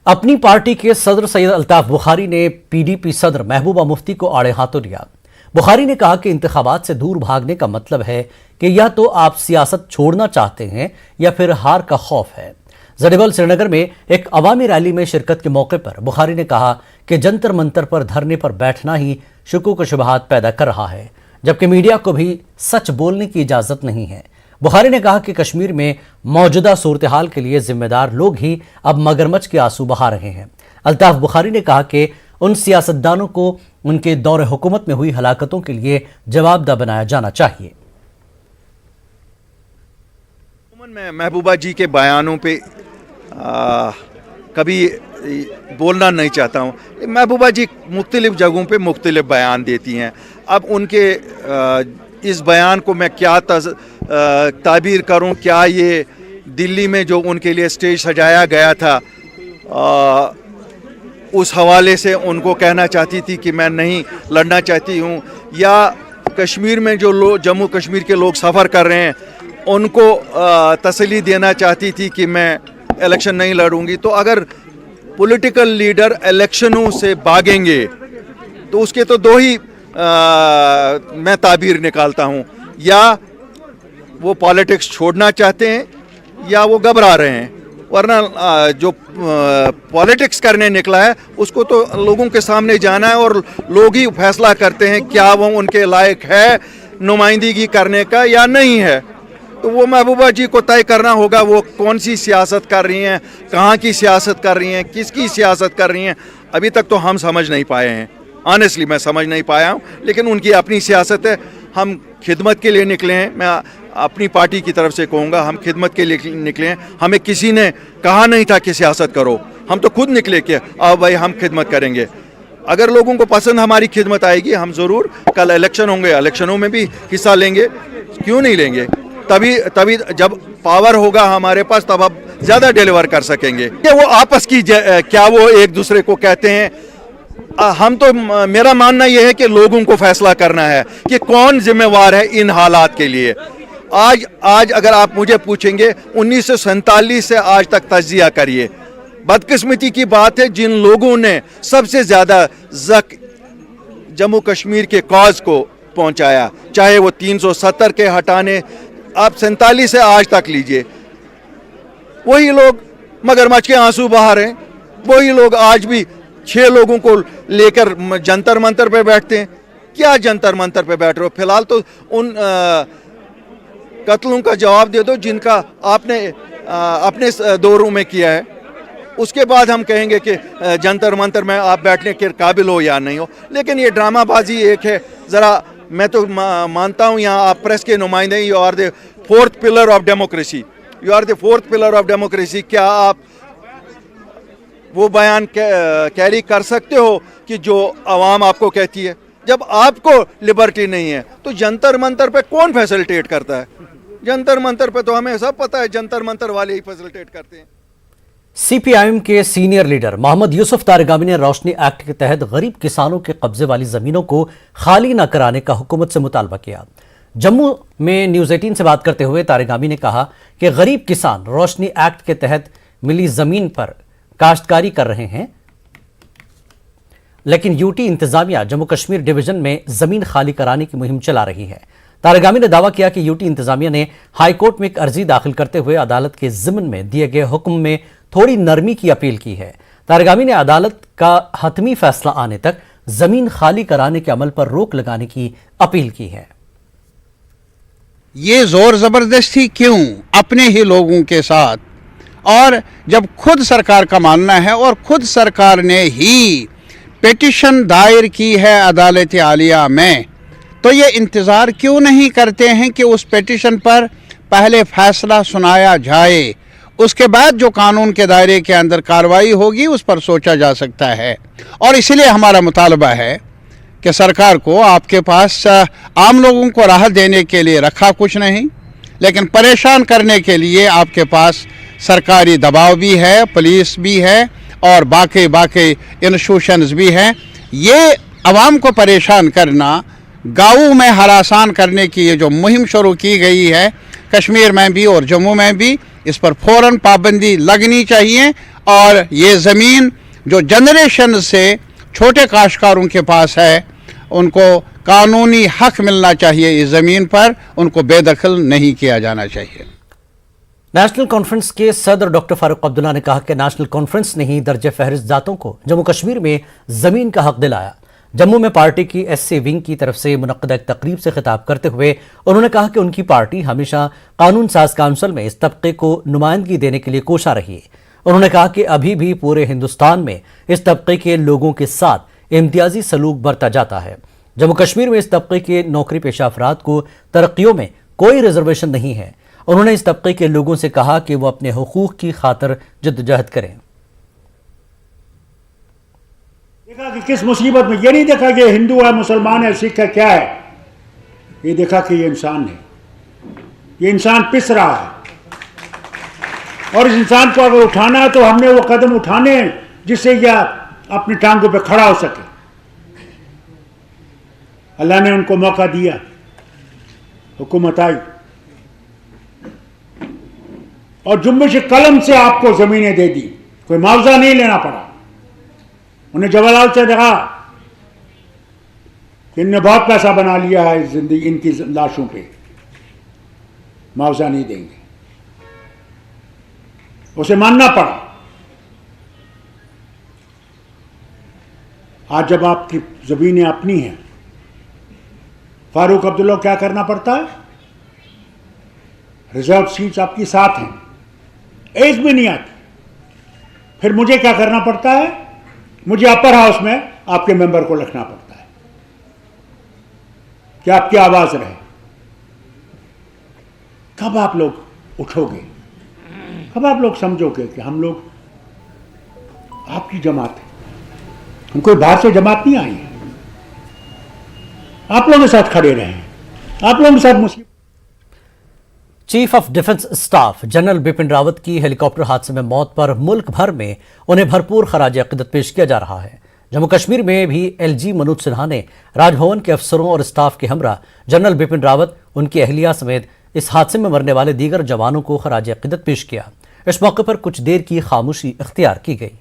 अपनी पार्टी के सदर सैयद अल्ताफ बुखारी ने पीडीपी सदर महबूबा मुफ्ती को आड़े हाथों लिया। बुखारी ने कहा कि इंतखाबात से दूर भागने का मतलब है कि या तो आप सियासत छोड़ना चाहते हैं या फिर हार का खौफ है। जडेबल श्रीनगर में एक अवामी रैली में शिरकत के मौके पर बुखारी ने कहा कि जंतर मंतर पर धरने पर बैठना ही शुकूक व शुबहात पैदा कर रहा है, जबकि मीडिया को भी सच बोलने की इजाजत नहीं है। बुखारी ने कहा कि कश्मीर में मौजूदा सूरत हाल के लिए जिम्मेदार लोग ही अब मगरमच्छ के आंसू बहा रहे हैं। अल्ताफ बुखारी ने कहा कि उन सियासतदानों को उनके दौर हुकूमत में हुई हलाकतों के लिए जवाबदेह बनाया जाना चाहिए। मैं महबूबा जी के बयानों पे कभी बोलना नहीं चाहता हूँ। महबूबा जी मुख्तलिफ जगहों पे मुख्तलिफ बयान देती हैं। अब उनके इस बयान को मैं क्या ताबीर करूं, क्या ये दिल्ली में जो उनके लिए स्टेज सजाया गया था उस हवाले से उनको कहना चाहती थी कि मैं नहीं लड़ना चाहती हूं, या कश्मीर में जो लोग जम्मू कश्मीर के लोग सफ़र कर रहे हैं उनको तसल्ली देना चाहती थी कि मैं इलेक्शन नहीं लड़ूंगी। तो अगर पॉलिटिकल लीडर इलेक्शनों से भागेंगे तो उसके तो दो ही मैं ताबीर निकालता हूं, या वो पॉलिटिक्स छोड़ना चाहते हैं या वो घबरा रहे हैं। वरना जो पॉलिटिक्स करने निकला है उसको तो लोगों के सामने जाना है और लोग ही फैसला करते हैं क्या वो उनके लायक है नुमाइंदगी करने का या नहीं है। तो वो महबूबा जी को तय करना होगा वो कौन सी सियासत कर रही हैं, कहाँ की सियासत कर रही हैं, किसकी सियासत कर रही हैं। अभी तक तो हम समझ नहीं पाए हैं, ऑनेस्टली मैं समझ नहीं पाया हूँ। लेकिन उनकी अपनी सियासत है, हम खिदमत के लिए निकले हैं। मैं अपनी पार्टी की तरफ से कहूँगा हम खिदमत के लिए निकले हैं। हमें किसी ने कहा नहीं था कि सियासत करो, हम तो खुद निकले कि अब भाई हम खिदमत करेंगे। अगर लोगों को पसंद हमारी खिदमत आएगी हम ज़रूर कल इलेक्शन होंगे, इलेक्शनों में भी हिस्सा लेंगे, क्यों नहीं लेंगे। तभी जब पावर होगा हमारे पास तब आप ज़्यादा डिलीवर कर सकेंगे। वो आपस की क्या वो एक दूसरे को कहते हैं, हम तो मेरा मानना यह है कि लोगों को फैसला करना है कि कौन जिम्मेवार है इन हालात के लिए। आज अगर आप मुझे पूछेंगे 1947 से आज तक तज्जिया करिए, बदकिस्मती की बात है जिन लोगों ने सबसे ज़्यादा जम्मू कश्मीर के कॉज को पहुंचाया, चाहे वो 370 के हटाने, आप 47 से आज तक लीजिए, वही लोग मगरमच्छ के आंसू बहा रहे हैं। वही लोग आज भी 6 लोगों को लेकर जंतर मंतर पे बैठते हैं। क्या जंतर मंतर पे बैठ रहे हो? फिलहाल तो उन कत्लों का जवाब दे दो जिनका आपने अपने दौरों में किया है, उसके बाद हम कहेंगे कि जंतर मंतर में आप बैठने के काबिल हो या नहीं हो। लेकिन ये ड्रामाबाजी एक है। ज़रा मैं तो मानता हूँ यहाँ आप प्रेस के नुमाइंदे, you are the 4th pillar of democracy, you are the 4th pillar of democracy. क्या आप वो बयान कैरी कर सकते हो कि जो आवाम आपको कहती है? जब आपको लिबर्टी नहीं है तो जंतर मंतर पे कौन फैसिलिटेट करता है? जंतर मंतर पे तो हमें सब पता है, जंतर मंतर वाले ही फैसिलिटेट करते हैं। सीपीआईएम के सीनियर लीडर मोहम्मद यूसुफ तारिगामी ने रोशनी एक्ट के तहत गरीब किसानों के कब्जे वाली जमीनों को खाली न कराने का हुकूमत से मुतालबा किया। जम्मू में न्यूज़ 18 से बात करते हुए तारिगामी ने कहा कि गरीब किसान रोशनी एक्ट के तहत मिली जमीन पर काश्तकारी कर रहे हैं, लेकिन यूटी इंतजामिया जम्मू कश्मीर डिवीजन में जमीन खाली कराने की मुहिम चला रही है। तारिगामी ने दावा किया कि यूटी इंतजामिया ने हाईकोर्ट में एक अर्जी दाखिल करते हुए अदालत के ज़िम्न में दिए गए हुक्म में थोड़ी नरमी की अपील की है। तारिगामी ने अदालत का हतमी फैसला आने तक जमीन खाली कराने के अमल पर रोक लगाने की अपील की है। ये जोर जबरदस्ती क्यों अपने ही लोगों के साथ, और जब खुद सरकार का मानना है और खुद सरकार ने ही पिटीशन दायर की है अदालत आलिया में, तो ये इंतज़ार क्यों नहीं करते हैं कि उस पिटीशन पर पहले फैसला सुनाया जाए, उसके बाद जो कानून के दायरे के अंदर कार्रवाई होगी उस पर सोचा जा सकता है। और इसलिए हमारा मुतालबा है कि सरकार को, आपके पास आम लोगों को राहत देने के लिए रखा कुछ नहीं, लेकिन परेशान करने के लिए आपके पास सरकारी दबाव भी है, पुलिस भी है और बाकी इंस्टीट्यूशंस भी हैं। ये आवाम को परेशान करना, गाँव में हरासान करने की ये जो मुहिम शुरू की गई है, कश्मीर में भी और जम्मू में भी इस पर फौरन पाबंदी लगनी चाहिए और ये ज़मीन जो जनरेशन से छोटे काश्तकारों के पास है उनको कानूनी हक मिलना चाहिए, इस ज़मीन पर उनको बेदखल नहीं किया जाना चाहिए। नेशनल कॉन्फ्रेंस के सदर डॉक्टर फारूक अब्दुल्ला ने कहा कि नेशनल कॉन्फ्रेंस ने ही दर्जे फहरिस्त जातों को जम्मू कश्मीर में जमीन का हक दिलाया। जम्मू में पार्टी की एससी विंग की तरफ से मुनक्कदा एक तकरीब से खिताब करते हुए उन्होंने कहा कि उनकी पार्टी हमेशा कानून साज काउंसिल में इस तबके को नुमाइंदगी देने के लिए कोशा रही है। उन्होंने कहा कि अभी भी पूरे हिंदुस्तान में इस तबके के लोगों के साथ इम्तियाजी सलूक बरता जाता है। जम्मू कश्मीर में इस तबके के नौकरी पेशा अफराद को तरक्कियों में कोई रिजर्वेशन नहीं है। उन्होंने इस तबके के लोगों से कहा कि वो अपने हुकूक की खातिर जद्दोजहद करें। देखा कि किस मुसीबत में, ये नहीं देखा कि हिंदू है, मुसलमान है, सिख है, क्या है, ये देखा कि ये इंसान है, ये इंसान पिस रहा है और इस इंसान को अगर उठाना है तो हमने वो कदम उठाने हैं जिससे यह अपनी टांगों पे खड़ा हो सके। अल्लाह ने उनको मौका दिया, हुकूमत आई और जुम्बिश कलम से आपको जमीनें दे दी, कोई मुआवजा नहीं लेना पड़ा। उन्हें जवाहरलाल से देखा कि इनने बहुत पैसा बना लिया है जिंदगी, इनकी लाशों पे मुआवजा नहीं देंगे, उसे मानना पड़ा। आज जब आपकी जमीनें अपनी हैं, फारूक अब्दुल्ला क्या करना पड़ता है? रिजर्व सीट्स आपकी साथ हैं, एज भी नहीं आती, फिर मुझे क्या करना पड़ता है? मुझे अपर हाउस में आपके मेंबर को लिखना पड़ता है कि आपकी आवाज रहे। कब आप लोग उठोगे? कब आप लोग समझोगे कि हम लोग आपकी जमात है, हम कोई बाहर से जमात नहीं आई है, आप लोगों के साथ खड़े रहे हैं, आप लोगों के साथ मुसीबत। Chief of defence staff general Bipin Rawat की हेलीकॉप्टर हादसे में मौत पर मुल्क भर में उन्हें भरपूर खराज अकीदत पेश किया जा रहा है। जम्मू कश्मीर में भी एलजी मनोज सिन्हा ने राजभवन के अफसरों और स्टाफ के हमरा जनरल बिपिन रावत, उनकी अहलिया समेत इस हादसे में मरने वाले दीगर जवानों को खराज अकीदत पेश किया। इस मौके पर कुछ देर की खामोशी इख्तियार की गई।